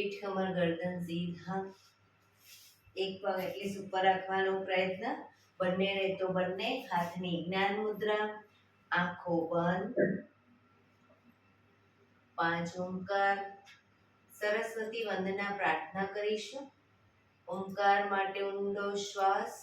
પીઠ કમર ગરદન સીધા, એક પગ એટલી ઉપર રાખવાનો પ્રયત્ન, બંને રહેતો બંને હાથની જ્ઞાન મુદ્રા, આંખો બંધ, 5 ઓમકાર. સરસ્વતી વંદના પ્રાર્થના કરીશું. ઓમકાર માટે ઊંડો શ્વાસ,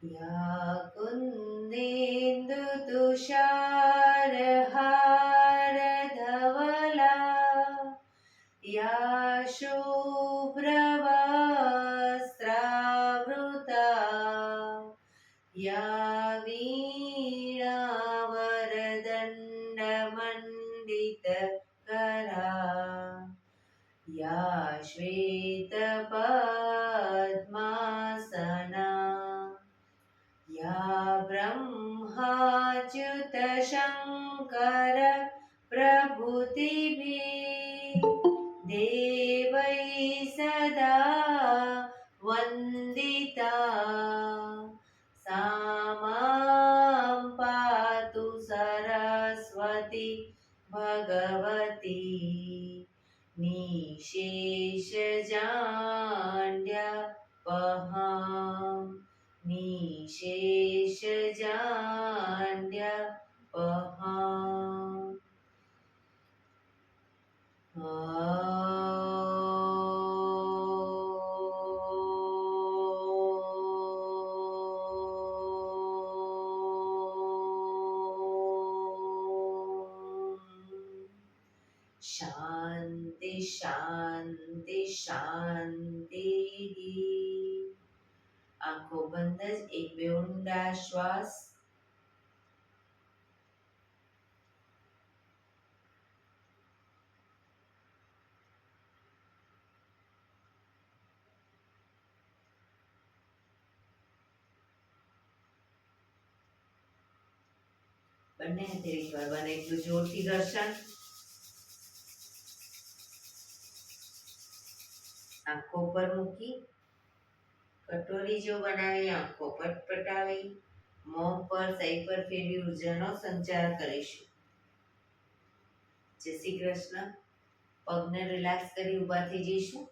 या कुन्देन्दु तुषारहार धवला, या शुभ्रवस्त्रावृता, या वीणावरदण्डमण्डितकरा, या श्वेतपद्मासना, या ब्रह्माच्युत शङ्कर प्रभृतिभिः देवैः सदा वन्दिता, सा मां पातु सरस्वती भगवती निशेषजाड्यापहाम्, निशेषजाड्यापहाम्. शांति शांति शांति. आंखों बंद જ એક બે ઊંડા શ્વાસ. બંને હાથે કરવાના એટલું જોરથી ઘર્ષણ. આંખો પર મૂકી કટોરી જો બનાવી આંખો પટપટાવી મોં પર સહી પર ફેરવી ઉર્જાનો સંચાર કરીશું. જય શ્રી કૃષ્ણ. પગને રિલેક્સ કરી ઊભા થઈ જઈશું.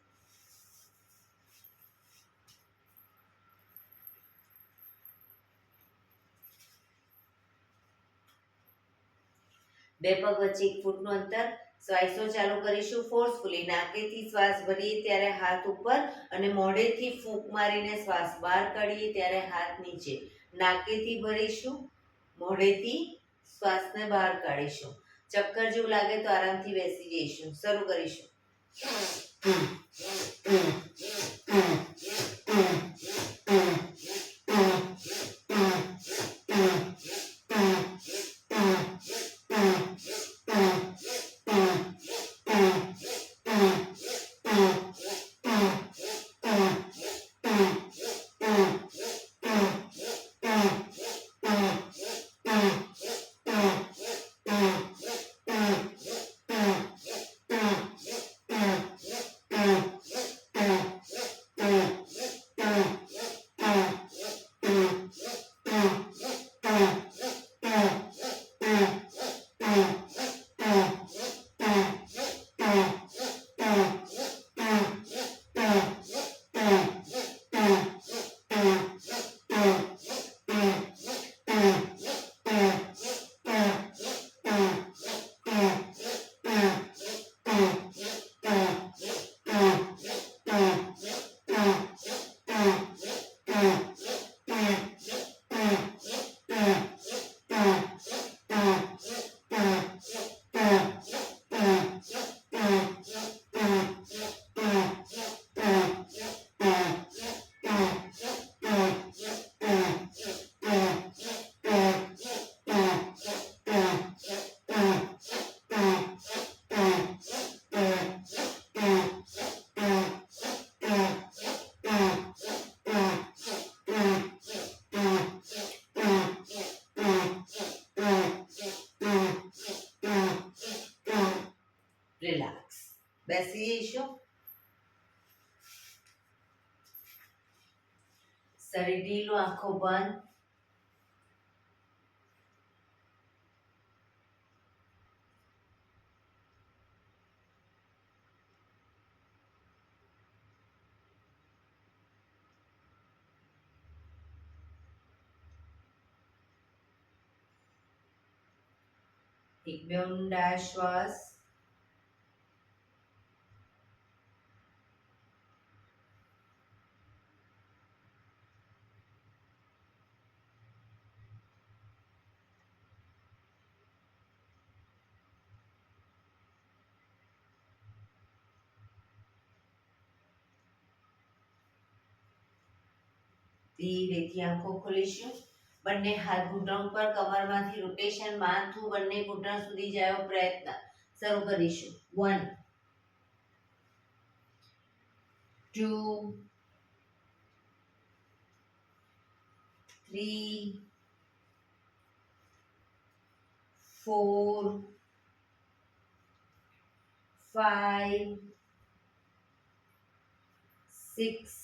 બે પગ વચ્ચે 1 ફૂટનું અંતર. શ્વાસો ચાલુ કરીશું ફોર્સફુલી. નાકેથી શ્વાસ ભરીએ ત્યારે હાથ ઉપર અને મોઢેથી ફૂંક મારીને શ્વાસ બહાર કાઢીએ ત્યારે હાથ નીચે. નાકેથી ભરીશું, મોઢેથી શ્વાસને બહાર કાઢીશું. ચક્કર જેવું લાગે તો આરામથી બેસી જઈશું. શરૂ કરીશું. બેસી જઈશું. શરીર ઢીલું, આંખો બંધ. એક બે ઊંડા શ્વાસ. ધીરેથી આંખો ખોલીશું. બંને હાથ ઘૂંટણ પર, કમરમાંથી રોટેશન, માથું બંને ઘૂંટણ સુધી જાય એવો પ્રયત્ન. શરૂ કરીશું. 1 2 3 4 5 6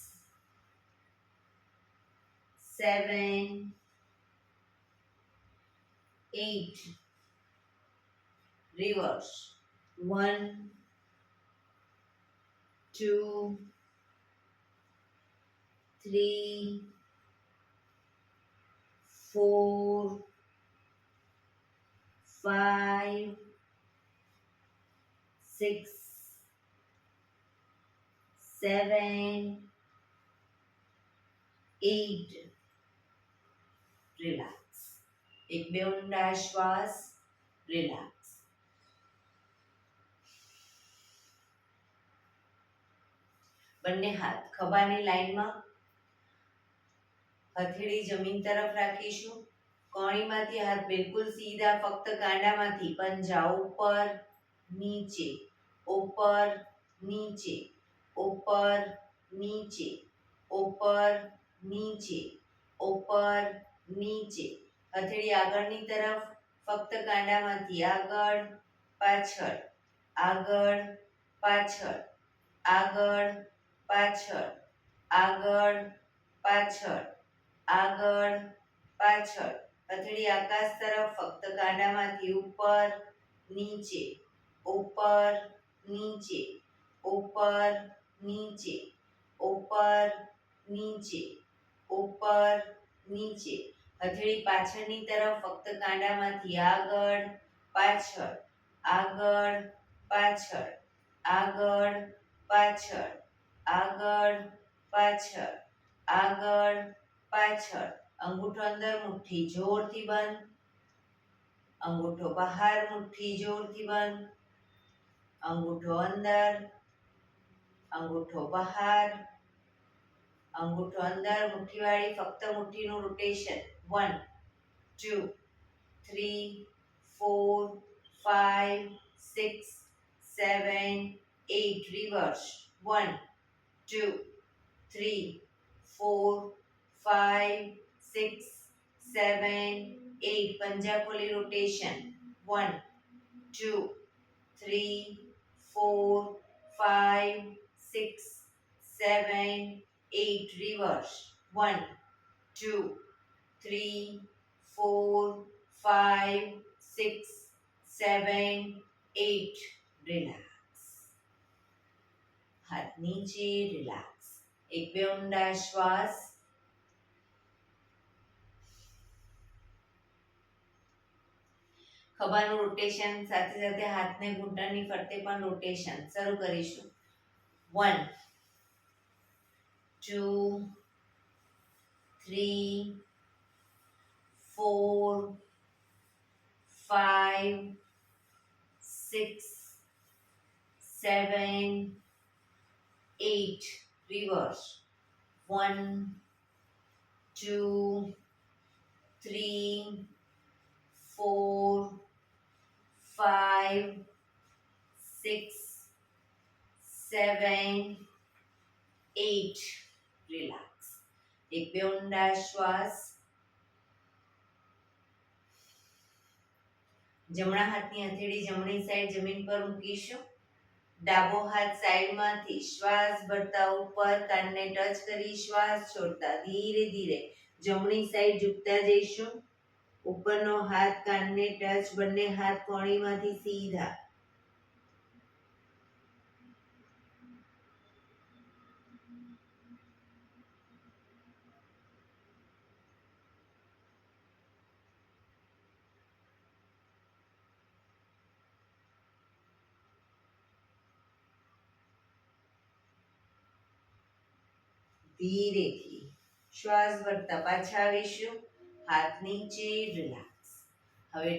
7 8 reverse. 1 2 3 4 5 6 7 8 રિલેક્સ. એક બે ઊંડા શ્વાસ. રિલેક્સ. બંને હાથ ખભાની લાઈનમાં, હથેળી જમીન તરફ રાખીશું. કોણીમાંથી હાથ બિલકુલ સીધા, ફક્ત કાંડામાંથી પંજા ઉપર નીચે, ઉપર નીચે, ઉપર નીચે, ઉપર નીચે, ઉપર નીચે. હથેળી આગળની તરફ, ફક્ત કાંડામાંથી આગળ પાછળ, આગળ પાછળ, આગળ પાછળ, આગળ પાછળ, આગળ પાછળ. હથેળી આકાશ તરફ, ફક્ત કાંડામાંથી ઉપર નીચે, ઉપર નીચે, ઉપર નીચે, ઉપર નીચે, ઉપર નીચે. હથેળી પાછળની તરફ, ફક્ત કાંડામાંથી આગળ પાછળ, આગળ પાછળ, આગળ પાછળ, આગળ પાછળ, આગળ પાછળ. અંગૂઠો અંદર, મુઠ્ઠી જોરથી બંધ. અંગૂઠો બહાર, મુઠ્ઠી જોરથી બંધ. અંગૂઠો અંદર, અંગૂઠો બહાર, અંગૂઠો અંદર. મુઠ્ઠીવાળી ફક્ત મુઠ્ઠીનું રોટેશન. 1 2 3 4 5 6 7 8 રિવર્સ. 1 2 3 4 5 6 7 8 પંજા ખોલી રોટેશન. 1 2 3 4 5 6 7 8 reverse. 1 2 3 4 5 6 7 8 relax. હાથ નીચે. રિલેક્સ. એક બે ઊંડા શ્વાસ. ખભાનું રોટેશન સાથે સાથે હાથને ઘૂંટણની ફરતે પણ રોટેશન. શરૂ કરીશું. 1 2 3 4 5 6 7 8 reverse. 1 2 3 4 5 6 7 8 રિલેક્સ. એક બે ઊંડા શ્વાસ. જમણા હાથની હથેળી જમણી સાઈડ જમીન પર મૂકીશું. ડાબો હાથ સાઈડમાંથી શ્વાસ ભરતા ઉપર કાનને ટચ કરી શ્વાસ છોડતા ધીરે ધીરે જમણી સાઈડ ઝૂકતા જઈશું. ઉપરનો હાથ કાનને ટચ, બંને હાથ કોણીમાંથી સીધા. ધીરેથી શ્વાસ ભરતા પાછા આવીશું. હાથ નીચે, રિલેક્સ. હવે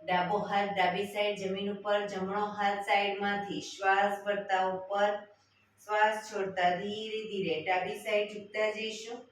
ડાબો હાથ ડાબી સાઈડ જમીન ઉપર, જમણો હાથ સાઈડમાંથી શ્વાસ ભરતા ઉપર, શ્વાસ છોડતા ધીરે ધીરે ડાબી સાઈડ ઝૂકતા જઈશું.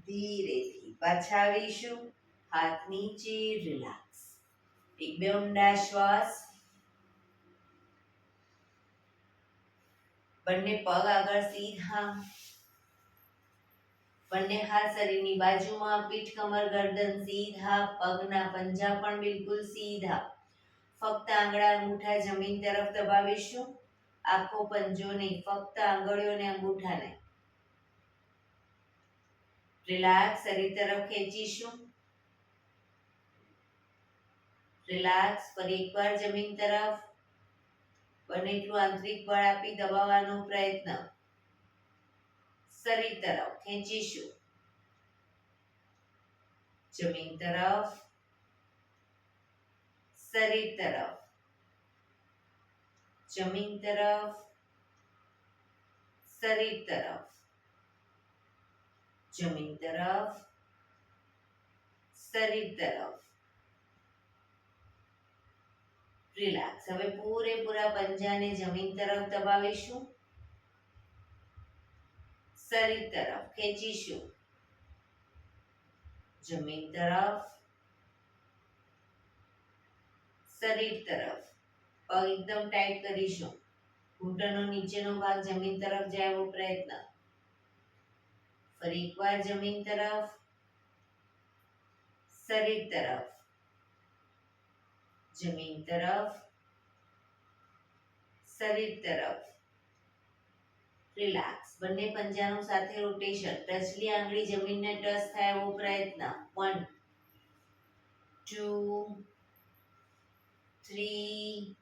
ધીરેથી પાછા આવીશું. હાથ નીચે, રિલેક્સ. એક બે ઊંડા શ્વાસ. બંને પગ આગળ સીધા. બંને હાથ શરીરની બાજુમાં, પીઠ કમર ગરદન સીધા, પગના પંજા પણ બિલકુલ સીધા. ફક્ત આંગળા અંગૂઠા જમીન તરફ દબાવીશું. આખો પંજો નહીં, ફક્ત આંગળીઓ અને અંગૂઠાને. રિલેક્સ. શરીર તરફ ખેંચીશું. રિલેક્સ. ફરી એકવાર જમીન તરફ. બને એટલું આંતરિક બળ આપી દબાવવાનો પ્રયત્ન. શરીર તરફ ખેંચીશું. જમીન તરફ. શરીર તરફ. જમીન તરફ. શરીર તરફ. જમીન તરફ. શરીર તરફ. રિલેક્સ. હવે પૂરેપૂરા પંજાને જમીન તરફ દબાવીશું. શરીર તરફ ખેંચીશું. જમીન તરફ. શરીર તરફ. પગ એકદમ ટાઈટ કરીશું. ઘૂંટણનો નીચેનો ભાગ જમીન તરફ જાય એવો પ્રયત્ન. ફરી એકવાર જમીન તરફ. શરીર તરફ. જમીન તરફ. શરીર તરફ. રિલેક્સ. બંને પંજાનું સાથે રોટેશન. ટચલી આંગળી જમીનને ટચ થાય એવો પ્રયત્ન. 1 2 3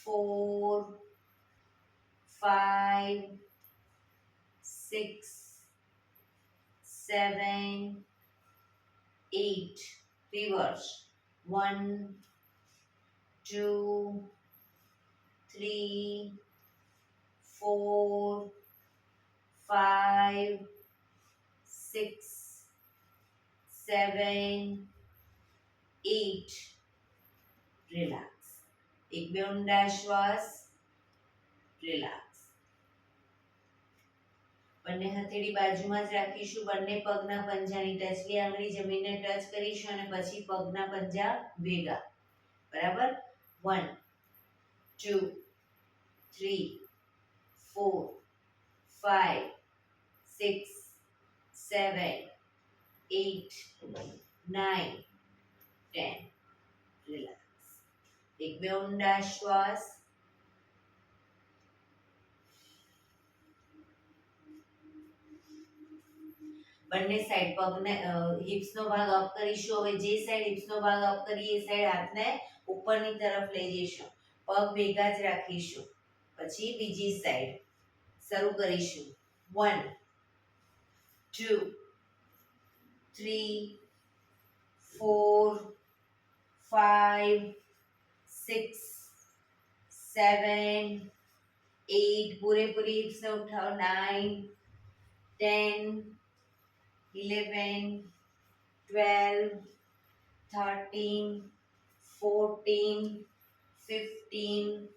4 5 6 7 8. Reverse. 1 2 3 4 5 6 7 8. રિલેક્સ. એક બે ઊંડા શ્વાસ. રિલેક્સ. બંને હથેળી બાજુમાં જ રાખીશું. બંને પગના પંજાની ટચલી આંગળી જમીનને ટચ કરીશું અને પછી પગના પંજા ભેગા. બરાબર. 1 2 3 4 5 6 7 8 9 10. રિલેક્સ. એક બે ઊંડા શ્વાસ. બંને સાઈડ પગને હિપ્સનો ભાગ અપ કરીશું. હવે જે સાઈડ હિપ્સનો ભાગ અપ કરીએ એ સાઈડ હાથને ઉપરની તરફ લઈ જઈશું. પગ ભેગા જ રાખીશું. પછી બીજી સાઈડ શરૂ કરીશું. 1 2 3 4 5 6 7 8. પૂરેપૂરી હિપ્સને ઉઠાવો. 9 10 11 12 13 14 15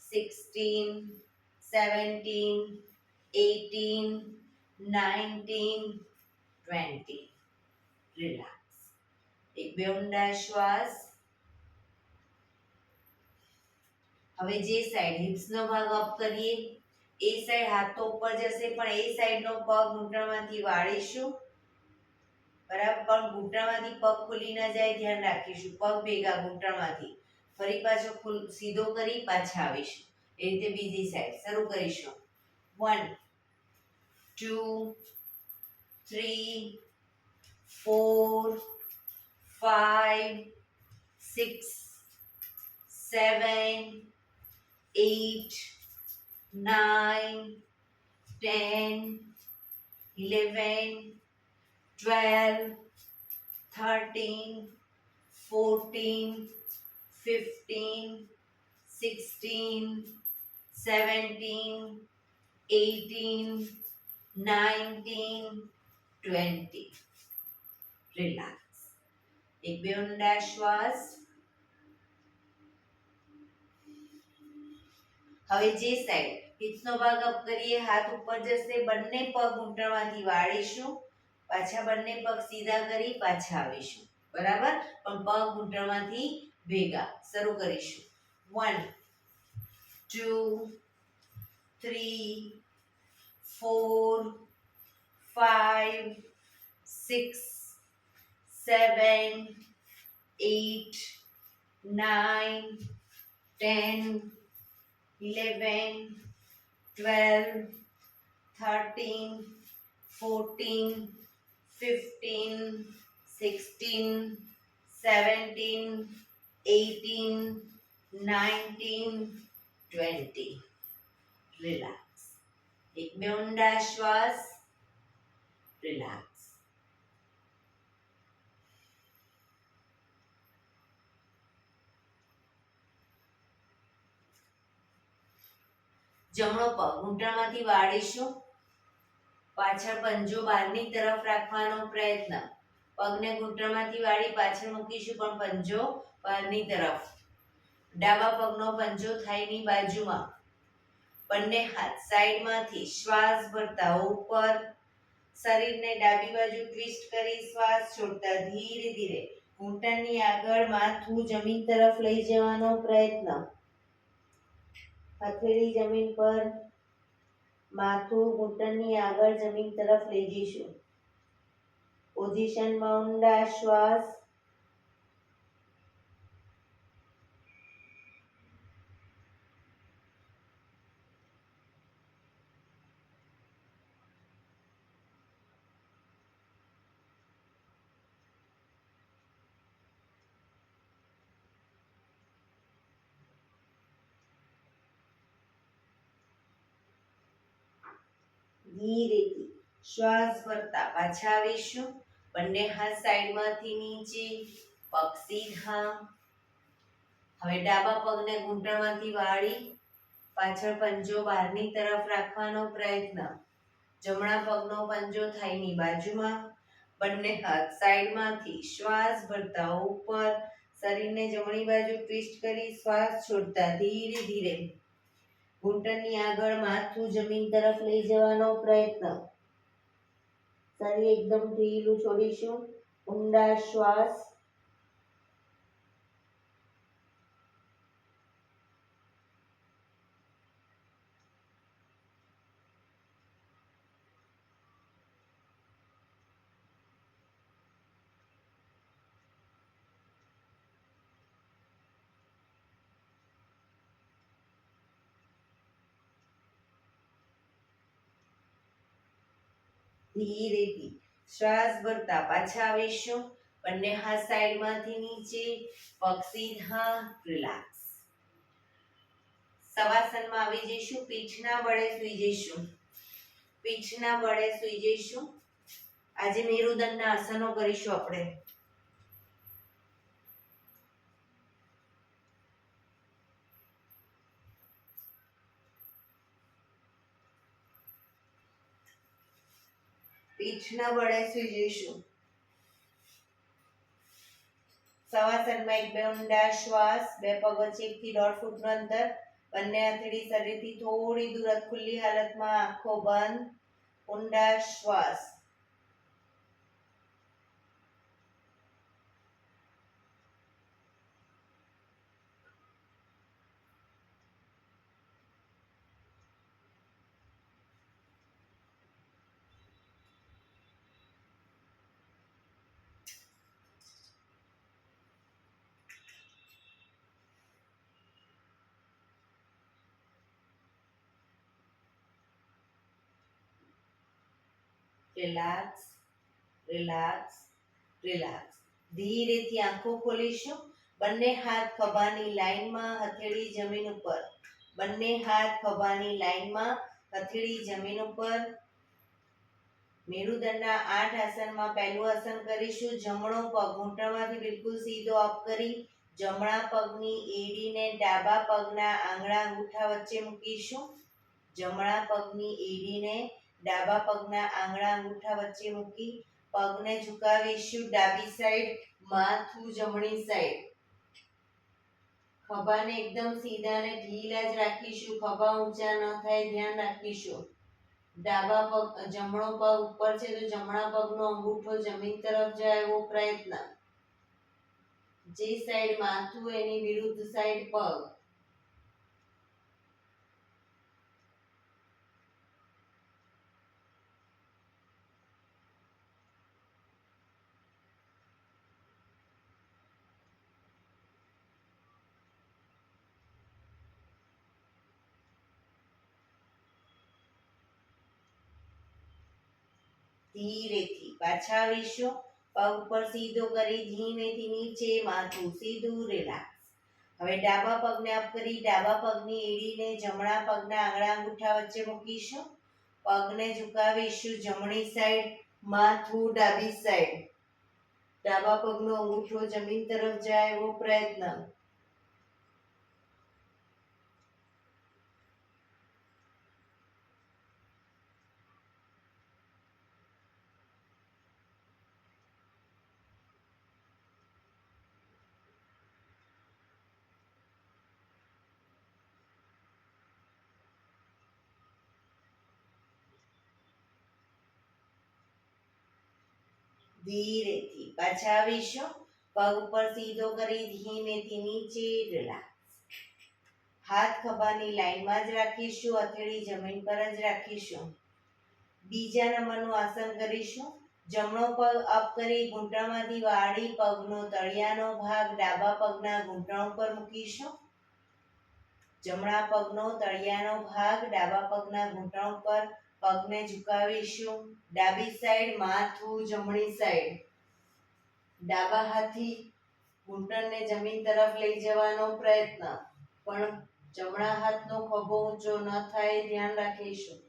16 17, 18, 19, 20. રિલેક્સ. એક બે ઊંડા શ્વાસ. હવે જે સાઈડ હિપ્સનો ભાગ અપ કરીએ એ સાઈડ હાથ તો ઉપર જશે પણ એ સાઈડનો પગ ઘૂંટણમાંથી વાળીશું. બરાબર, પણ ઘૂંટણમાંથી પગ ખુલી ન જાય ધ્યાન રાખીશું. પગ ભેગા ઘૂંટણમાંથી ફરી પાછો સીધો કરી પાછા આવીશું. એ રીતે બીજી સાઈડ શરૂ કરીશું. 1 2 3 4 5 6 7 8 9 10 11 12 13 14 15 16 17 18 19 20. રિલેક્સ. એક બે ઊંડા શ્વાસ. હવે જે સાઈડ હિપ્સનો ભાગ અપ કરીએ હાથ ઉપર જશે, બંને પગ ઘૂંટણમાંથી વાળીશું, પાછા બંને પગ સીધા કરી પાછા આવીશું. બરાબર, પણ પગ ઘૂંટણમાંથી ભેગા. શરૂ કરીશું. 1 2 3 4 5 6 7 8 9 10 11 12 13 14 15 16 17 18 19 20. રિલેક્સ. એક બે ઊંડા શ્વાસ. રિલેક્સ. જમણો પગ ઘૂંટણમાંથી વાળીશું, પાછળ પંજો બહારની તરફ રાખવાનો પ્રયત્ન. પગને ઘૂંટણમાંથી વાળી પાછળ મૂકીશું પણ પંજો બહારની તરફ. ડાબા પગનો પંજો થાઈની બાજુમાં. બંને હાથ સાઈડમાંથી શ્વાસ ભરતા ઉપર. શરીરને ડાબી બાજુ ટ્વિસ્ટ કરી શ્વાસ છોડતા ધીરે ધીરે ઘૂંટણની આગળ માથું જમીન તરફ લઈ જવાનો પ્રયત્ન. હથેળી જમીન પર, માથું ઘૂંટણની આગળ જમીન તરફ લઈ જઈશું. પોઝિશનમાં ઊંડા શ્વાસ. ધીરેથી શ્વાસ ભરતા પાછા આવીશું. બંને હાથ સાઈડમાંથી નીચે, પગ સીધા. હવે ડાબા પગને ઘૂંટણમાંથી વાળી પાછળ પંજો બહારની તરફ રાખવાનો પ્રયત્ન. જમણા પગનો પંજો થાઈની બાજુમાં. બંને હાથ સાઈડમાંથી શ્વાસ ભરતા ઉપર. શરીરને જમણી બાજુ ટ્વિસ્ટ કરી શ્વાસ છોડતા ધીરે ધીરે ઘૂંટણની આગળ માથું જમીન તરફ લઈ જવાનો પ્રયત્ન. શરીર એકદમ ઢીલું છોડીશું. ઊંડા શ્વાસ. ધીરેથી શ્વાસ ભરતા પાછા આવીશું. બંને હાથ સાઈડમાંથી નીચે, પગ સીધા. રિલેક્સ. શવાસનમાં આવી જઈશું. પીઠના બળે સૂઈ જઈશું. પીઠના બળે સૂઈ જઈશું. આજે મેરુદંડના આસનો કરીશું આપણે. પીઠના બળે સૂઈ જઈશું. શવાસનમાં એક બે ઊંડા શ્વાસ. બે પગ વચ્ચે 1 થી 1.5 ફૂટનું અંતર. બંને હથેળી શરીરથી થોડી દૂર ખુલ્લી હાલતમાં, આંખો બંધ, ઊંડા શ્વાસ. Relax, relax, relax. ધીરેથી આંખો ખોલીશું. બંને હાથ ખભાની લાઈનમાં, હથેળી જમીન ઉપર. બંને હાથ ખભાની લાઈનમાં, હથેળી જમીન ઉપર. મેરુદંડના 8 આસનમાં પહેલું આસન કરીશું. જમણો પગ ઘૂંટણમાંથી બિલકુલ સીધો અપ કરી જમણા પગની એડીને ડાબા પગના આંગળા અંગૂઠા વચ્ચે મૂકીશું. જમણા પગની એડીને ડાબા પગના આંગળા અંગૂઠા વચ્ચે મૂકી પગને ઝુકાવીશું. ડાબી સાઈડ, માથું જમણી સાઈડ. ખભાને એકદમ સીધા અને ઢીલા જ રાખીશું. ખભા ઊંચા ન થાય, ધ્યાન રાખીશું. ડાબા પગ, જમણો પગ ઉપર છે તો જમણા પગનો અંગૂઠો જમીન તરફ જાય એવો પ્રયત્ન. જે સાઈડ માથું એની વિરુદ્ધ સાઈડ પગ. ધીરેથી પાછા આવીશું. પગ ઉપર સીધો કરી ધીમેથી નીચે, માથું સીધું, રિલેક્સ. હવે ડાબા પગને અપ કરી ડાબા પગની એડીને જમણા પગના આંગળા અંગૂઠા વચ્ચે મૂકીશું. પગને ઝુકાવીશું. જમણી સાઈડ, માથું ડાબી સાઈડ. ડાબા પગનો અંગૂઠો જમીન તરફ જાય એવો પ્રયત્ન. ધીરેથી પાછા આવીશું. પગ ઉપર સીધો કરી ધીમેથી નીચે, રિલેક્સ. હાથ ખભાની લાઈનમાં જ રાખીશું. હથેળી જમીન પર જ રાખીશું. બીજા નંબરનું આસન કરીશું. જમણો પગ અપ કરી ઘૂંટણમાંથી વાળી પગનો તળિયાનો ભાગ ડાબા પગના ઘૂંટણ ઉપર મૂકીશું. જમણા પગનો તળિયાનો ભાગ ડાબા પગના ઘૂંટણ ઉપર. પગને ઝુકાવીશું. ડાબી સાઈડ, માથું જમણી સાઈડ. ડાબા હાથથી ઘૂંટણને જમીન તરફ લઈ જવાનો પ્રયત્ન, પણ જમણા હાથનો ખભો ઊંચો ન થાય, ધ્યાન રાખીશું.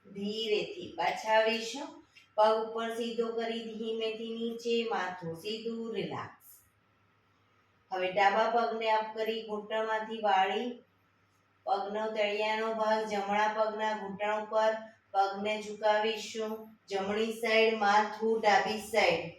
ધીરેથી પાછા આવીશું. પગ ઉપર સીધો કરી ધીમેથી નીચે, માથું સીધું, રિલેક્સ. હવે ડાબા પગને અપ કરી ઘૂંટણમાંથી વાળી પગનો તળિયાનો ભાગ જમણા પગના ઘૂંટણ ઉપર. પગને ઝુકાવીશું. જમણી સાઈડ, માથું ડાબી સાઈડ.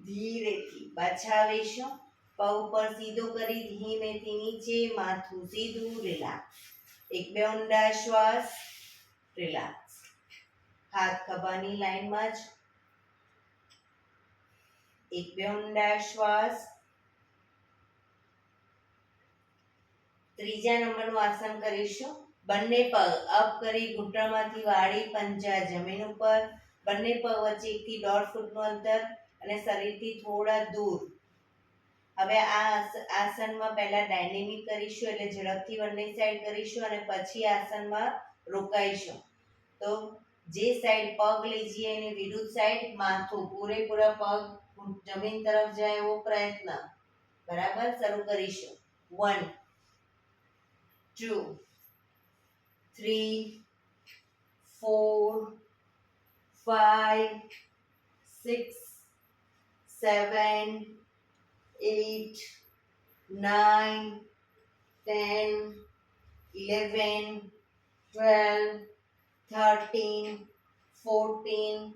ધીરેથી પાછા આવીશું. પગ ઉપર સીધો કરી ધીમેથી નીચે, માથું સીધું, રિલેક્સ. એક બે ઊંડા શ્વાસ, રિલેક્સ. હાથ ખભાની લાઈનમાં જ. એક બે ઊંડા શ્વાસ. ત્રીજા નંબરનું આસન કરીશું. બંને પગ અપ કરી ઘૂંટણમાંથી વાળી પંજા જમીન ઉપર. બંને પગ વચ્ચે 1 થી 1.5 ફૂટનું અંતર અને શરીરથી થોડા દૂર. હવે આ આસનમાં પહેલા ડાયનેમિક કરીશું, એટલે ઝડપથી બંને સાઈડ કરીશું અને પછી આસનમાં રોકાઈશું. તો જે સાઈડ પગ લઈ જઈએ એની વિરુદ્ધ સાઈડ માથું, પૂરેપૂરા પગ જમીન તરફ જાય એવો પ્રયત્ન. બરાબર, શરૂ કરીશું. 1 2 3 4 5 6 7 8 9 10 11 12 13 14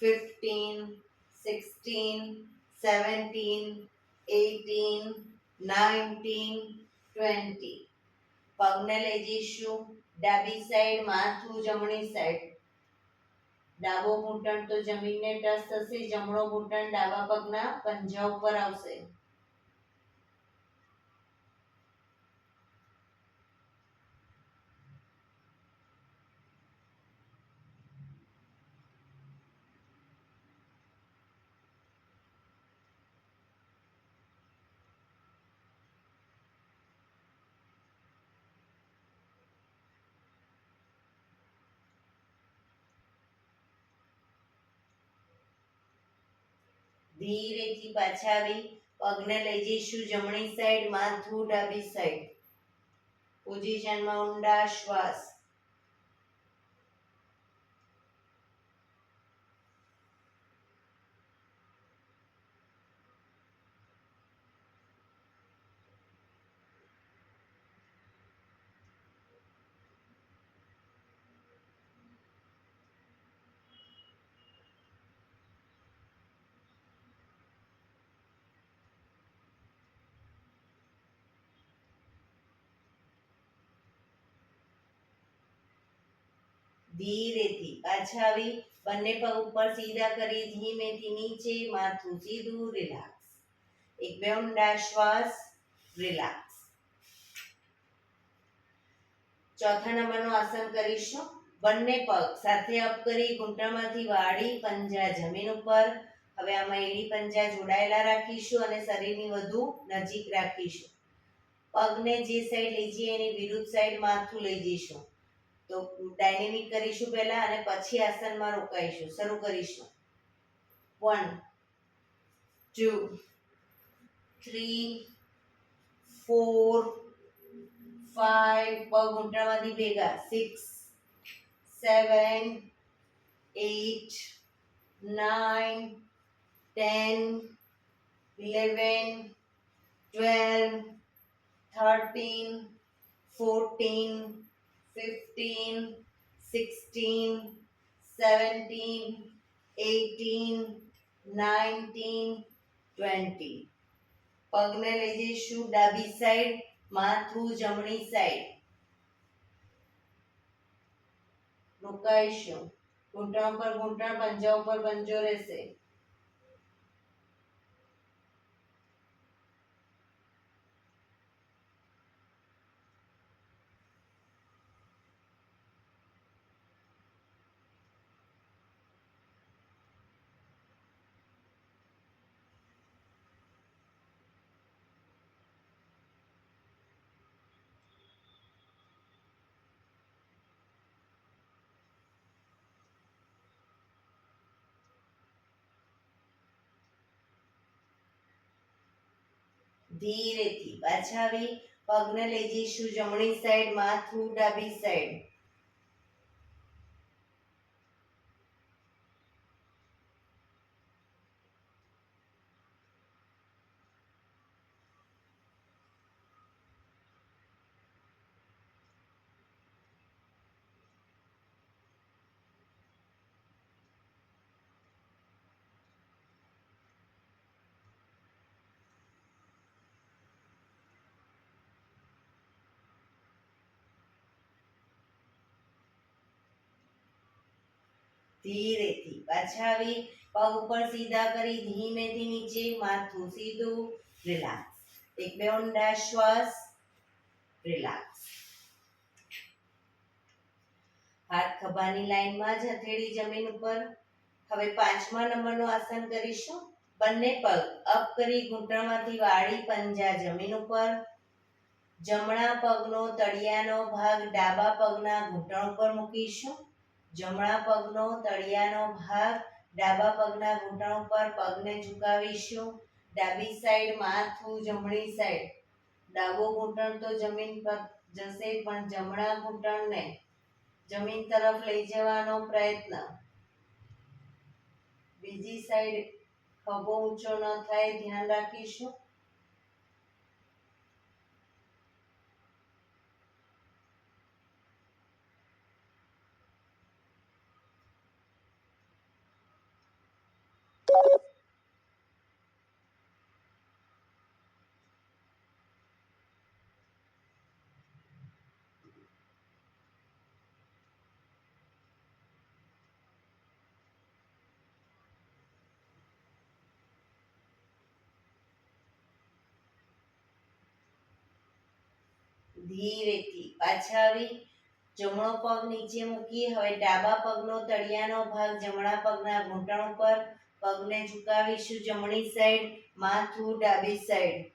15 16 17 18 19 20. પગને લઈ જઈશું ડાબી સાઈડ, માથું જમણી સાઈડ. ડાબો ઘૂંટણ તો જમીનને ટચ થશે, જમણો ઘૂંટણ ડાબા પગના પંજા ઉપર આવશે. ધીરેથી પાછા આવી પગને લઈ જઈશું જમણી સાઈડ, માથું ડાબી સાઈડ. પોઝિશનમાં ઊંડા શ્વાસ. ધીરેથી પાછા આવી બંને પગ ઉપર સીધા કરી ધીમેથી નીચે, માથું સીધું, રિલેક્સ. એક બે ઊંડા શ્વાસ, રિલેક્સ. ચોથા નંબરનું આસન કરીશું. બંને પગ સાથે અપ કરી ઘૂંટણમાંથી વાળી પંજા જમીન ઉપર. હવે આમાં એડી પંજા જોડાયેલા રાખીશું અને શરીરની વધુ નજીક રાખીશું. પગને જે સાઈડ લઈ જઈએ એની વિરુદ્ધ સાઈડ માથું લઈ જઈશું. તો ડાયનેમિક કરીશું પહેલા અને પછી આસનમાં રોકાઈશું. શરૂ કરીશું. 1 2 3 4 5, પગ ઘૂંટણમાંથી ભેગા, 6 7 8 9 10 11 12 13 14 15 16 17 18 19 20. પગને લઈ જઈશું ડાબી સાઈડ, માથું જમણી સાઈડ. રોકાઈશું. ઘૂંટણ પર ઘૂંટણ, પંજા ઉપર પંજો રહેશે. ધીરેથી પાછા આવી પગને લઈ જઈશું જમણી સાઈડ, માથું ડાબી સાઈડ. ધીરેથી પાછા આવી પગ ઉપર સીધા કરી ધીમેથી નીચે માથું સીધું રિલેક્સ એક બે ઊંડા શ્વાસ રિલેક્સ હાથ ખભાની લાઈનમાં જ હથેળી જમીન ઉપર હવે 5મા નંબરનું આસન કરીશું બંને પગ અપ કરી ઘૂંટણમાંથી વાળી પંજા જમીન ઉપર જમણા પગનો તળિયાનો ભાગ ડાબા પગના ઘૂંટણ ઉપર મૂકીશું જમણા પગનો તળિયાનો ભાગ ડાબા પગના ઘૂંટણ ઉપર પગને ઝુકાવીશું ડાબી સાઈડ માથું જમણી સાઈડ ડાબો ઘૂંટણ તો જમીન પર જશે પણ જમણા ઘૂંટણને જમીન તરફ લઈ જવાનો પ્રયત્ન બીજી સાઈડ ખભો ઊંચો ન થાય ધ્યાન રાખીશું ધીરેથી પાછા આવી જમણો પગ નીચે મૂકી હવે ડાબા પગનો તળિયાનો ભાગ જમણા પગના ઘૂંટણ ઉપર પગને ઝુકાવીશું જમણી સાઈડ માથું ડાબી સાઈડ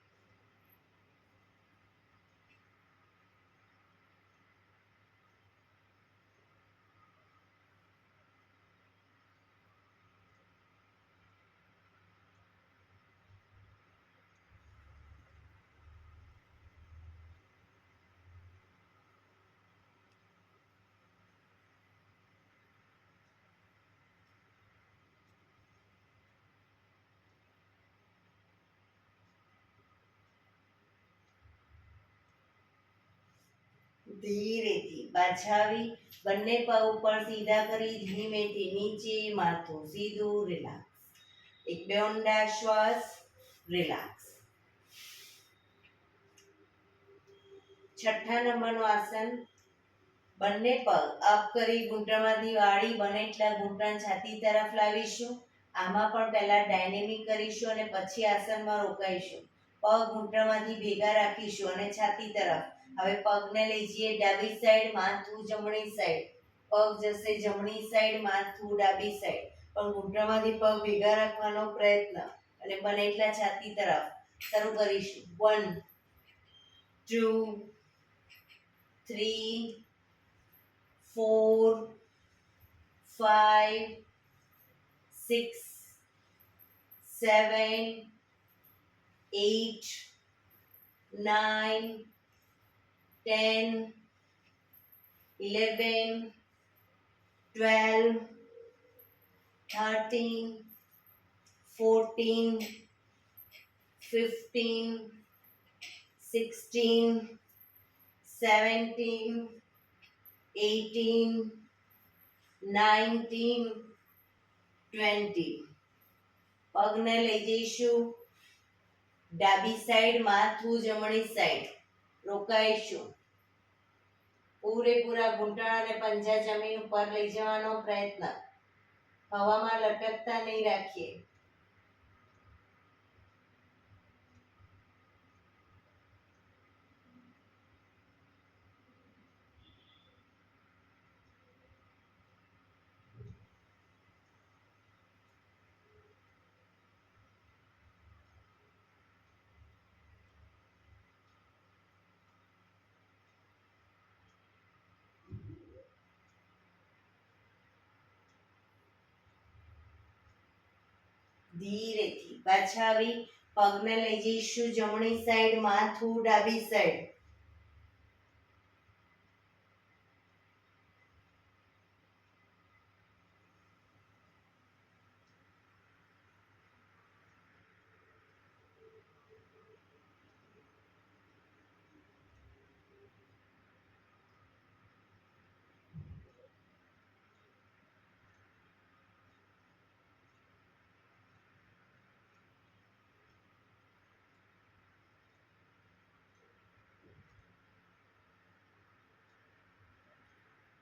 ધીરેથી પાછા આવી બંને પગ ઉપર સીધા કરી ધીમેથી નીચે માથું સીધું રિલેક્સ એક બે ઊંડા શ્વાસ રિલેક્સ 6થા નંબરનું આસન બંને પગ અપ કરી ઘૂંટણમાંથી વાળી બને એટલા ઘૂંટણ છાતી તરફ લાવીશું આમાં પણ પહેલા ડાયનેમિક કરીશું અને પછી આસનમાં રોકાઈશું પગ ઘૂંટણમાંથી ભેગા રાખીશું અને છાતી તરફ હવે પગને લઈ જઈએ ડાબી સાઈડ માથું જમણી સાઈડ પગ જશે જમણી સાઈડ માથું ડાબી સાઈડ પણ ઘૂંટણમાંથી પગ ભેગા રાખવાનો પ્રયત્ન અને બને એટલા છાતી તરફ શરૂ કરીશું 1 2 3 4 5 6 7 8 9 10 11 12 13 14 15 16 17 18 19 20 પગને લઈ જઈશું ડાબી સાઈડ માથું જમણી સાઈડ રોકાઈશું પૂરેપૂરા ઘૂંટણ અને પંજા જમીન ઉપર લઈ જવાનો પ્રયત્ન હવામાં લટકતા નહીં રાખીએ ધીરેથી પાછા આવી પગને લઈ જઈશું જમણી સાઈડ માથું ડાબી સાઈડ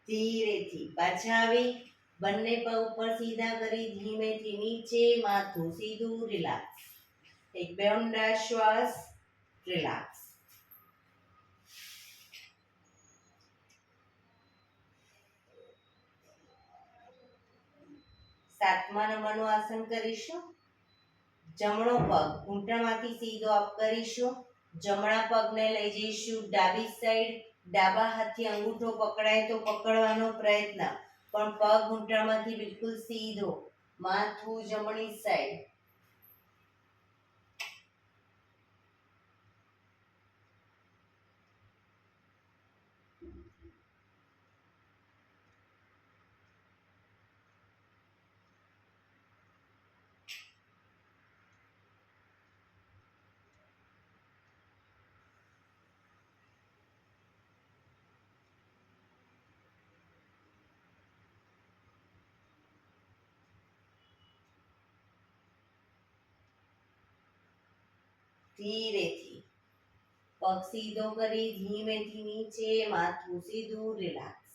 ધીરેથી પાછા આવી બંને પગ ઉપર સીધા કરી ધીમેથી નીચે, માથું સીધું, રિલેક્સ. એક બે ઊંડા શ્વાસ, રિલેક્સ. સાતમા નંબરનું આસન કરીશું. જમણો પગ ઘૂંટણમાંથી સીધો અપ કરીશું. જમણા પગને લઈ જઈશું ડાબી સાઈડ. ડાબા હાથથી અંગૂઠો પકડાય તો પકડવાનો પ્રયત્ન, પણ પગ ઘૂંટણમાંથી બિલકુલ સીધો. માથું જમણી સાઈડ. ધીરેથી પગ સીધો કરી ધીમેથી નીચે, માથું સીધું, રિલેક્સ.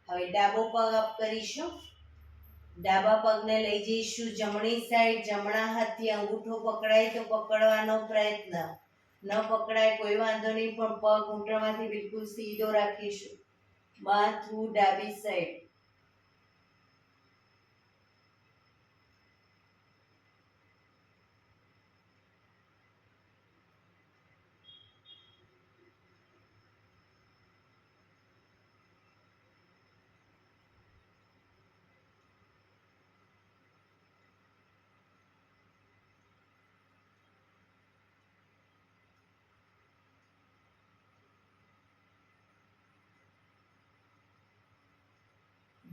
હવે ડાબો પગ અપ કરીશું. ડાબા પગને લઈ જઈશું જમણી સાઈડ. જમણા હાથથી અંગૂઠો પકડાય તો પકડવાનો પ્રયત્ન, ન પકડાય કોઈ વાંધો નહીં, પણ પગ ઘૂંટણમાંથી બિલકુલ સીધો રાખીશું. માથું ડાબી સાઈડ.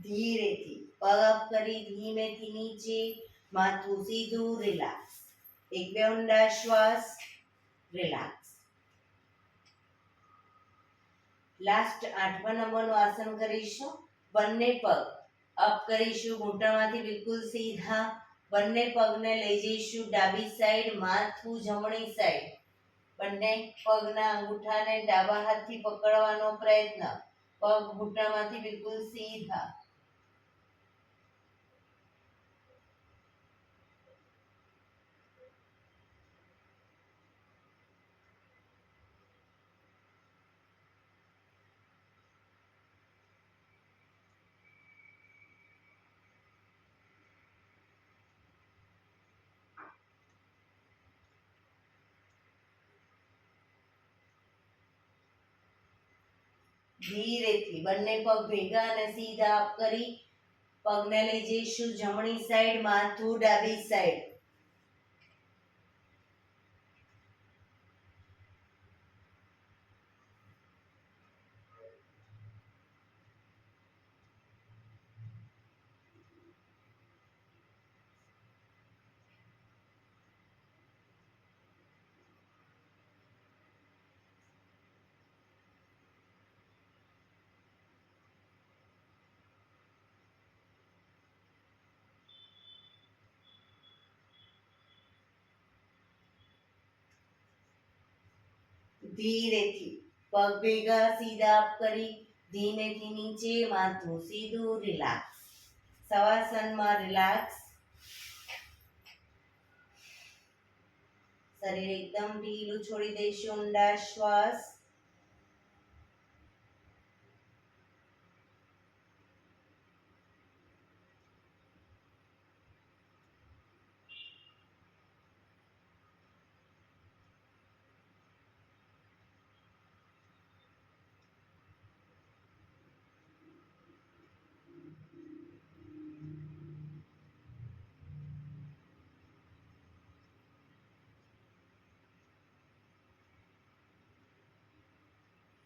ધીરેથી પગ અપ કરી ધીમેથી નીચે, માથું સીધું, રિલેક્સ. એક બે ઊંડા શ્વાસ, રિલેક્સ. લાસ્ટ આઠમા નંબરનું આસન કરીશું. બંને પગ અપ કરીશું ઘૂંટણમાંથી બિલકુલ સીધા. બંને પગને લઈ જઈશું ડાબી સાઈડ. માથું જમણી સાઈડ. બંને પગના અંગૂઠાને ડાબા હાથથી પકડવાનો પ્રયત્ન, પગ ઘૂંટણમાંથી બિલકુલ સીધા. ધીરેથી બંને પગ ભેગા અને સીધા અપ કરી પગને લઈ જઈશું જમણી સાઈડ. માથું ડાબી સાઈડ. ધીરેથી પગ ભેગા સીધા અપ કરી ધીમેથી નીચે, માથું સીધું, રિલેક્સ. શવાસનમાં રિલેક્સ. શરીર એકદમ ઢીલું છોડી દઈશું. ઊંડા શ્વાસ.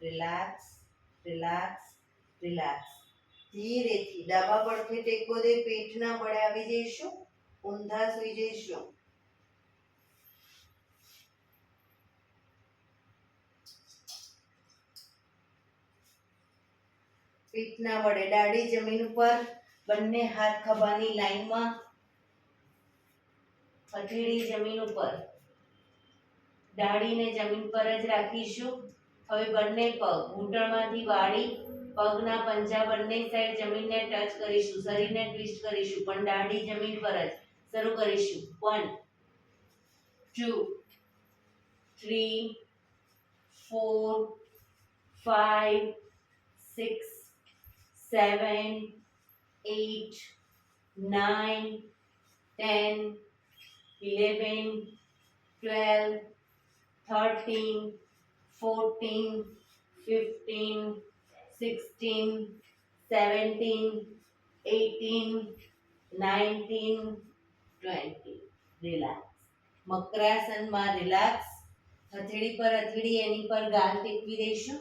Relax, relax, relax. ધીરેથી ડાબા પડખે ટેકો દે, પેટના બળે આવી જઈશું. ઊંધા સૂઈ જઈશું. પીઠના વડે ડાળી જમીન ઉપર, બંને હાથ ખભાની લાઈનમાં, હથેળી જમીન ઉપર. ડાળીને જમીન પર જ રાખીશું. હવે બંને પગ ઘૂંટણમાંથી વાળી પગના પંજા બંને સાઈડ જમીનને ટચ કરીશું, શરીરને ટ્વિસ્ટ કરીશું, પણ દાઢી જમીન પર જ. શરૂ કરીશું. 1 2 3 4 5 6 7 8 9 10 11 12 13 14 15 16 17 18 19 20. રિલેક્સ. મકરાસનમાં રિલેક્સ. હથેળી પર હથેળી એની પર ગાલ ટેકવી દઈશું.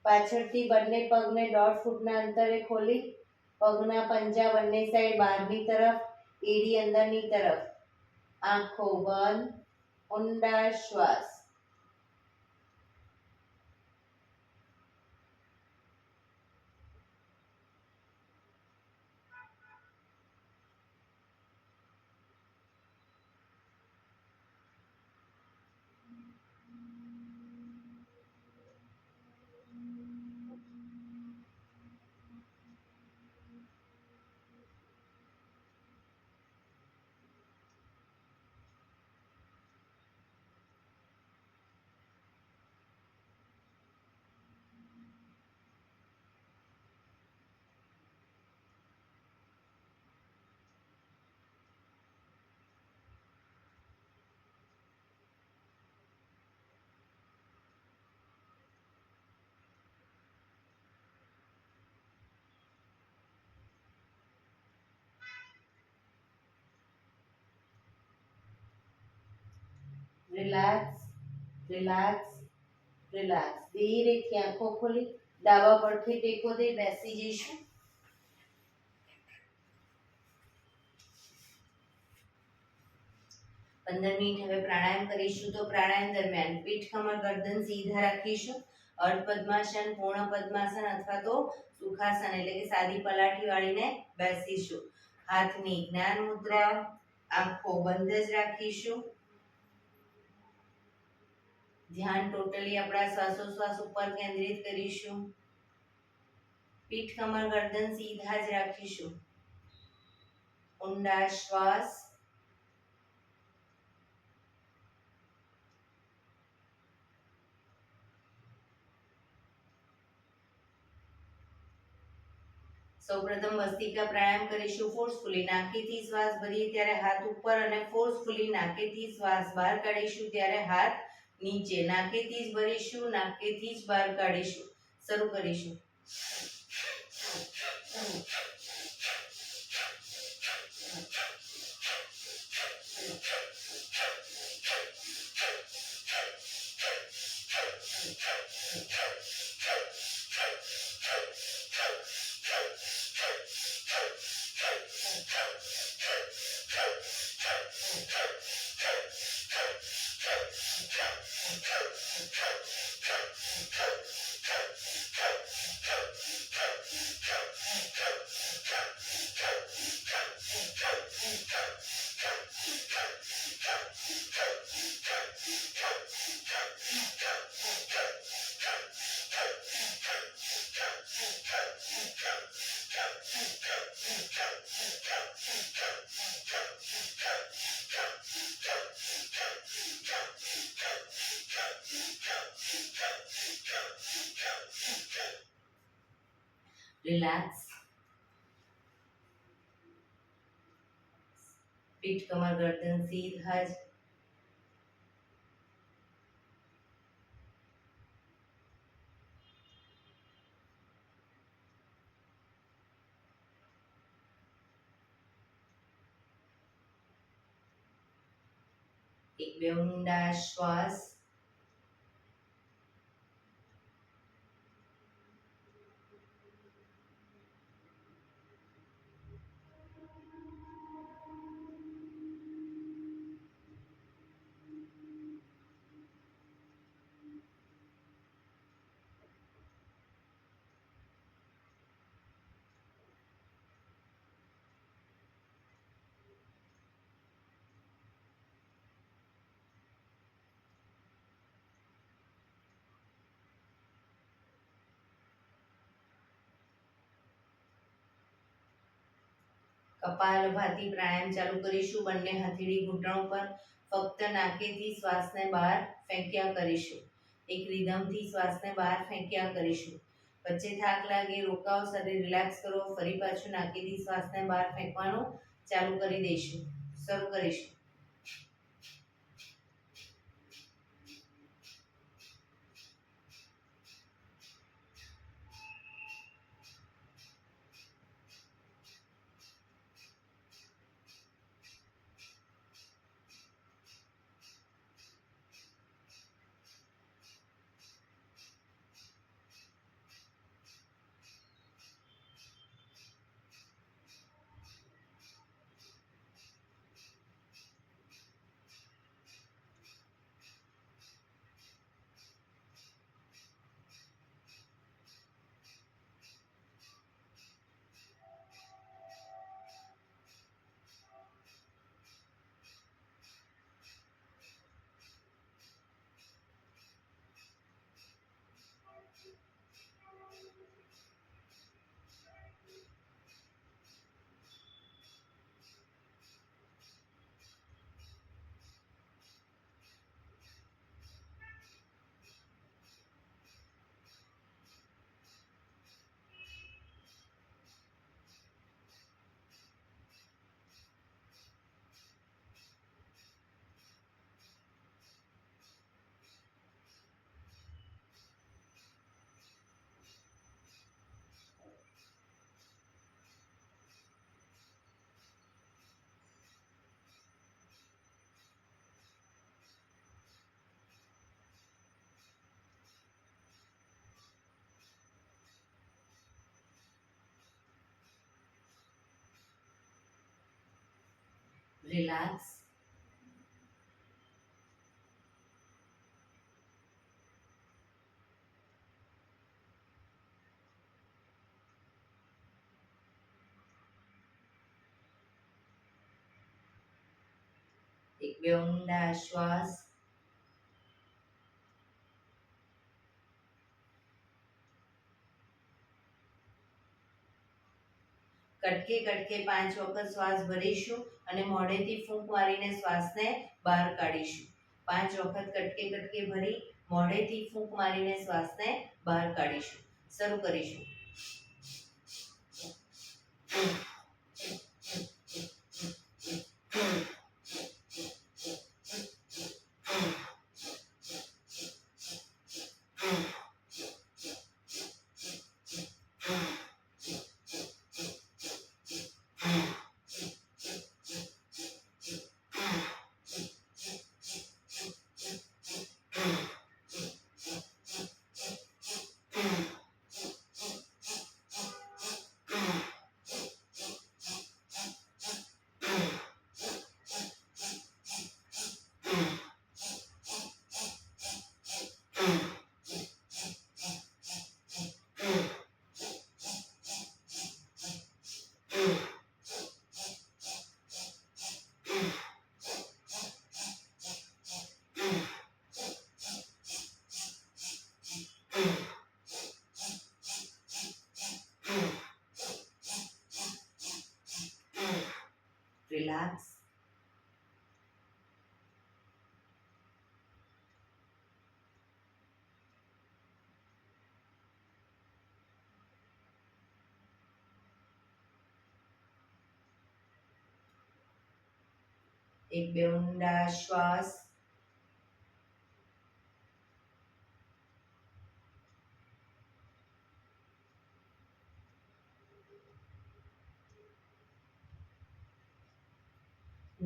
પાછળથી બંને પગને 1.5 ફૂટના અંતરે ખોલી પગના પંજા બંને સાઈડ બહારની તરફ, એડી અંદરની તરફ. આંખો બંધ. ઊંડા શ્વાસ. Relax, relax, relax. ધીરેથી આંખો ખોલી ડાબા પડખે ટેકો દે બેસી જઈશું. 15 મિનિટ હવે પ્રાણાયામ કરીશું. તો પ્રાણાયામ દરમિયાન પીઠ, કમર, ગરદન સીધા રાખીશું. અર્ધ પદ્માસન, પૂર્ણ પદ્માસન અથવા તો સુખાસન એટલે કે સાદી પલાઠી વાળીને બેસીશું. હાથની જ્ઞાન મુદ્રા, આંખો બંધ જ રાખીશું. ધ્યાન ટોટલી આપણા શ્વાસોશ્વાસ ઉપર કેન્દ્રિત કરીશું. પીઠ, કમર, ગરદન સીધા જ રાખીશું. ઊંડા શ્વાસ. સૌપ્રથમ ભસ્ત્રિકા પ્રાણાયામ કરીશું ફોર્સફુલી. નાકેથી શ્વાસ ભરીએ ત્યારે હાથ ઉપર અને ફોર્સફુલી નાકેથી શ્વાસ બહાર કાઢીશું ત્યારે હાથ નીચે. નાકેથી જ ભરીશું, નાકેથી જ બહાર કાઢીશું. શરૂ કરીશું. રિલેક્સ. પીઠ, કમર, ગરદન સીધા જ. એક બે ઊંડા શ્વાસ. કપાલભાતિ પ્રાણાયામ ચાલુ કરીશું. બંને હથેળી ઘૂંટણો પર, ફક્ત નાકેથી શ્વાસને બહાર ફેંક્યા કરીશું. એક રિધમથી શ્વાસને બહાર ફેંક્યા કરીશું. વચ્ચે થાક લાગે રોકાઓ, શરીર રિલેક્સ કરો. ફરી પાછું નાકેથી શ્વાસને બહાર ફેંકવાનું ચાલુ કરી દઈશું. શરૂ કરીશું. રિલેક્સ. એક બે ઊંડા શ્વાસ. કટકે કટકે 5 વખત શ્વાસ ભરીશું અને મોઢેથી ફૂંક મારીને શ્વાસને બહાર કાઢીશું. 5 વખત કટકે કટકે ભરી મોઢેથી ફૂંક મારીને શ્વાસને બહાર કાઢીશું. શરૂ કરીશું. રિલેક્સ. એક બે ઊંડા શ્વાસ.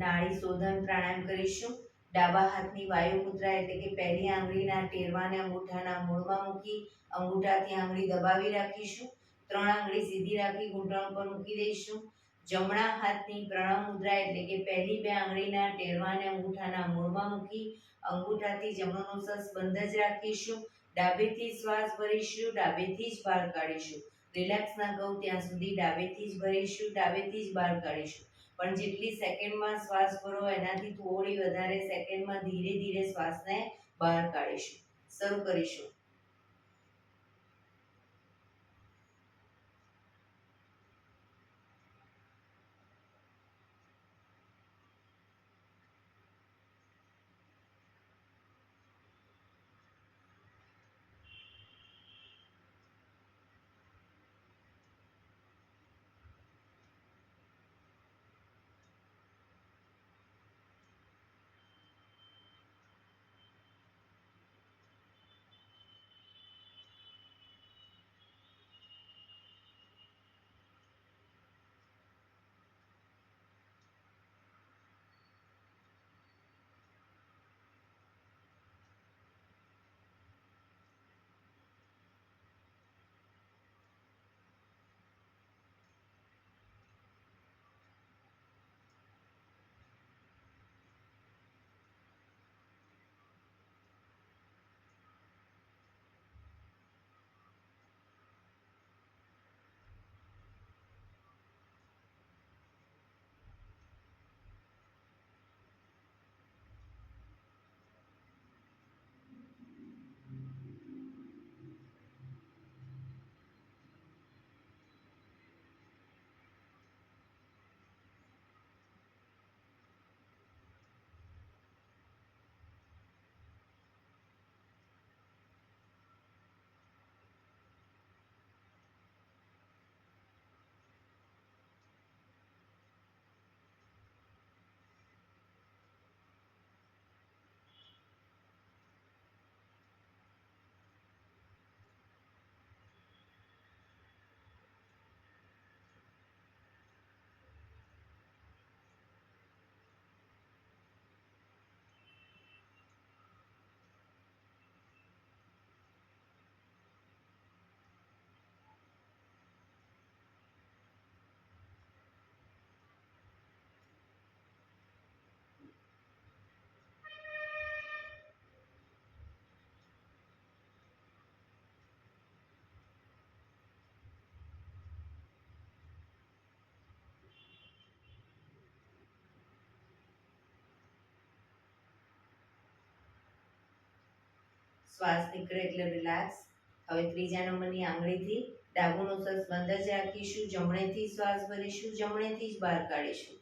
નાડી શોધન પ્રાણાયામ કરીશું. ડાબા હાથની વાયુ મુદ્રા એટલે કે પહેલી આંગળીના ટેરવાને અંગૂઠાના મૂળમાં મૂકી અંગૂઠાથી આંગળી દબાવી રાખીશું. 3 આંગળી સીધી રાખી ઘૂંટણ પર મૂકી દઈશું. જમણા હાથની પ્રણવ મુદ્રા એટલે કે પહેલી 2 આંગળીના ટેરવાને અંગૂઠાના મૂળમાં મૂકી અંગૂઠાથી જમણો નોસસ બંધ જ રાખીશું. ડાબેથી શ્વાસ ભરીશું, ડાબેથી જ બહાર કાઢીશું. રિલેક્સ ના કહું ત્યાં સુધી ડાબેથી જ ભરીશું, ડાબેથી જ બહાર કાઢીશું. પણ જેટલી સેકન્ડમાં શ્વાસ ભરો એનાથી થોડી વધારે સેકન્ડમાં ધીરે ધીરે શ્વાસને બહાર કાઢીશું. શરૂ કરીશું. શ્વાસ નીકળે એટલે રિલેક્સ. હવે ત્રીજા નંબરની આંગળીથી ડાબું નોસસ બંધ જ રાખીશું, જમણેથી શ્વાસ ભરીશું, જમણેથી જ બહાર કાઢીશું.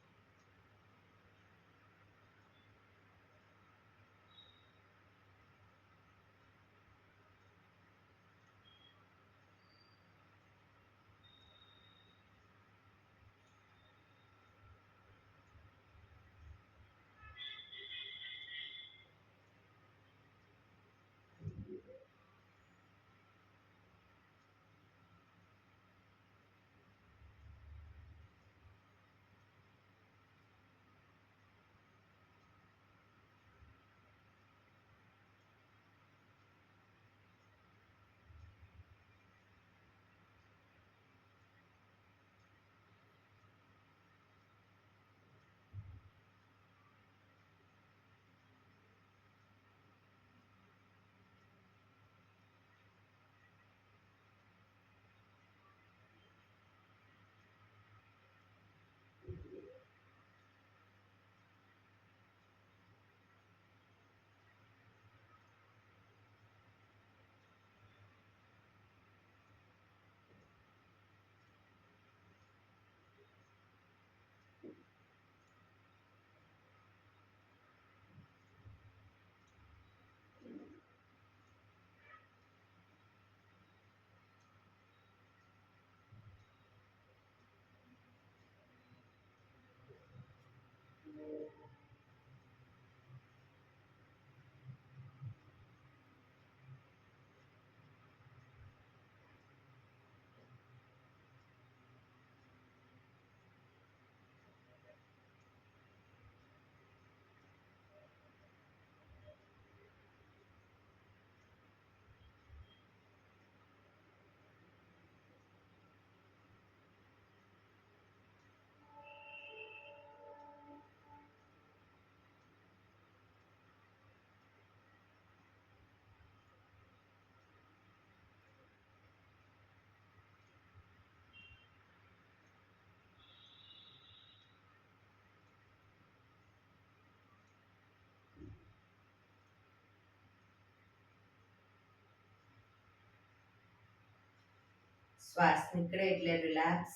શ્વાસ નીકળે એટલે રિલેક્સ.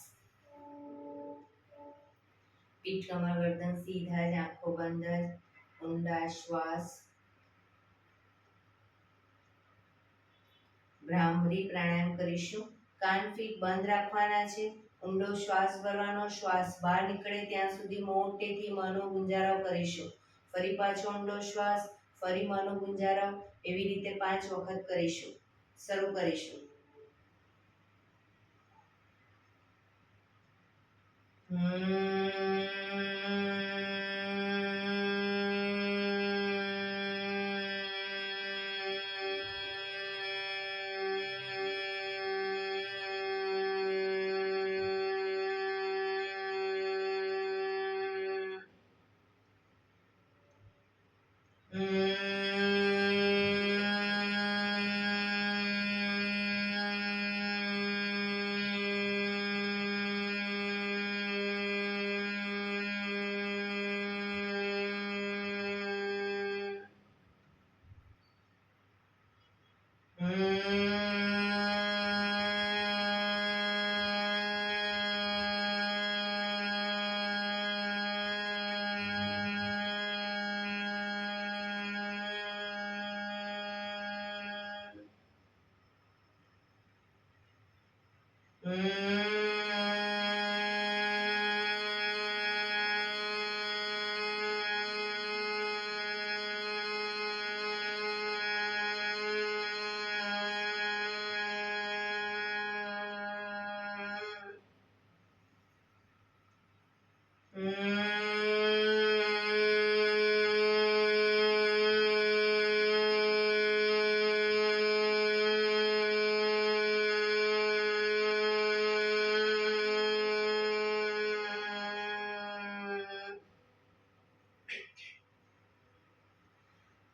પીઠ કમર ગરદન સીધા જ, આંખો બંધ જ, ઊંડા શ્વાસ. ભ્રામરી પ્રાણાયામ કરીશું. કાન ફીટ બંધ રાખવાના છે. ઊંડો શ્વાસ ભરવાનો, શ્વાસ બહાર નીકળે ત્યાં સુધી મોટેથી મનો ગુંજારાવ કરીશું. ફરી પાછો ઊંડો શ્વાસ, ફરી મનો ગુંજારાવ, એવી રીતે 5 વખત કરીશું. શરૂ કરીશું.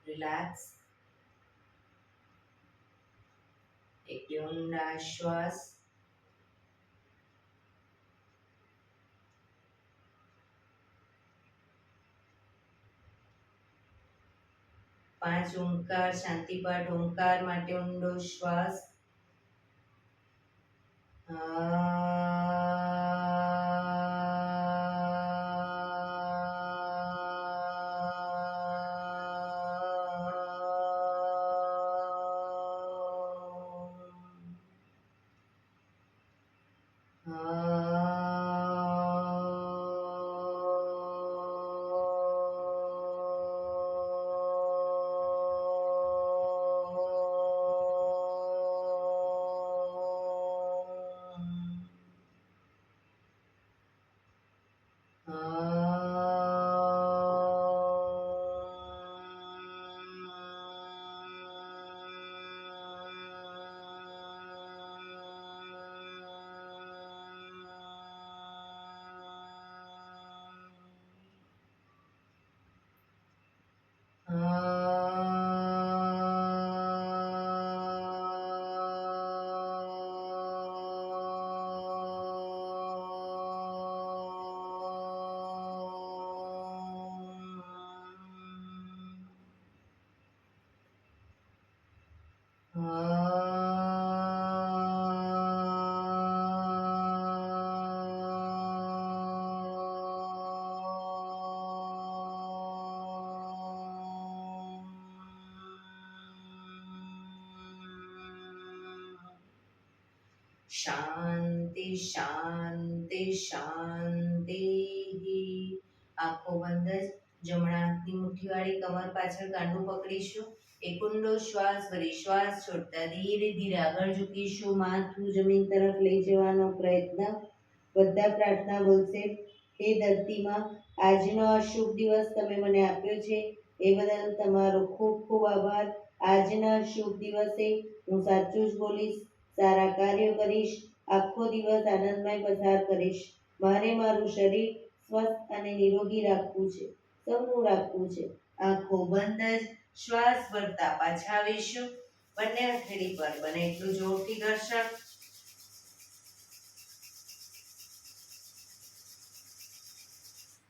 રિલેક્સ. એક ઊંડા શ્વાસ. 5 ઓમકાર શાંતિપાઠ ઓમકાર માટે ઊંડો શ્વાસ શાંતિ શાંતિ શાંતિ. આંખો બંધ જ જમણા હાથની મુઠ્ઠીવાળી કમર પાછળ કાંડું પકડીશું. એક ઊંડો શ્વાસ ભરી શ્વાસ છોડતા ધીરે ધીરે આગળ ઝૂકીશું. માથું જમીન તરફ લઈ જવાનો પ્રયત્ન. બધા પ્રાર્થના બોલશે. હે ધરતીમાં, આજનો આ શુભ દિવસ તમે મને આપ્યો છે એ બદલ તમારો ખૂબ ખૂબ આભાર. આજના શુભ દિવસે હું સાચું જ બોલીશ, સારા કાર્યો કરીશ, આખો દિવસ આનંદમય પસાર કરીશ. મારે મારું શરીર સ્વસ્થ અને નિરોગી રાખવું છે, સૌનું રાખવું છે. આંખો બંધ જ શ્વાસ ભરતા પાછા આવીશું. બંને હથેળી પર બને એટલું જોરથી ઘર્ષણ.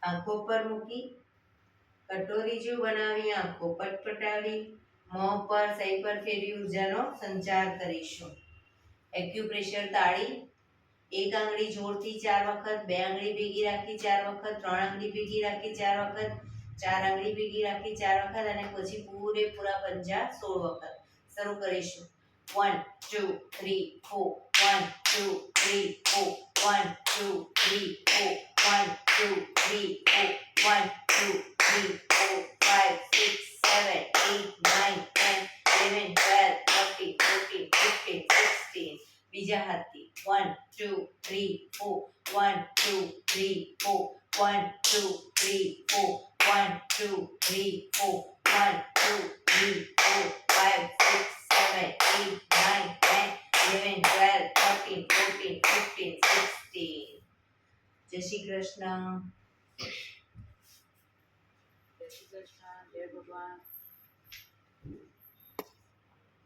આંખો પર મૂકી કટોરી જેવું બનાવી આંખો પટપટાવી મોં પર સહી પર ફેરવી ઉર્જાનો સંચાર કરીશું. એક્યુપ્રેશર તાળી. એક આંગળી જોરથી 4 વખત, બે આંગળી ભેગી રાખી 4 વખત, 3 આંગળી ભેગી રાખી 4 વખત, 4 આંગળી ભેગી રાખી 4 વખત અને પછી પૂરેપૂરા પંજા 16 વખત. શરૂ કરીશું. 1 2 3 4 1 2 3 4 1 2 3 4 1 2 3 4 1 2 3 4 5 6 7 8 9 10 11 12 13 14 15 16. બીજા હાથથી 1 2 3 4 1 2 3 4 1 2 3 4 1 2 3 4 1 2 3 4 5 6 7 8 9 10 11 12 13 14 15 16. જય શ્રી કૃષ્ણ. જય શ્રી કૃષ્ણ. જય ભગવાન.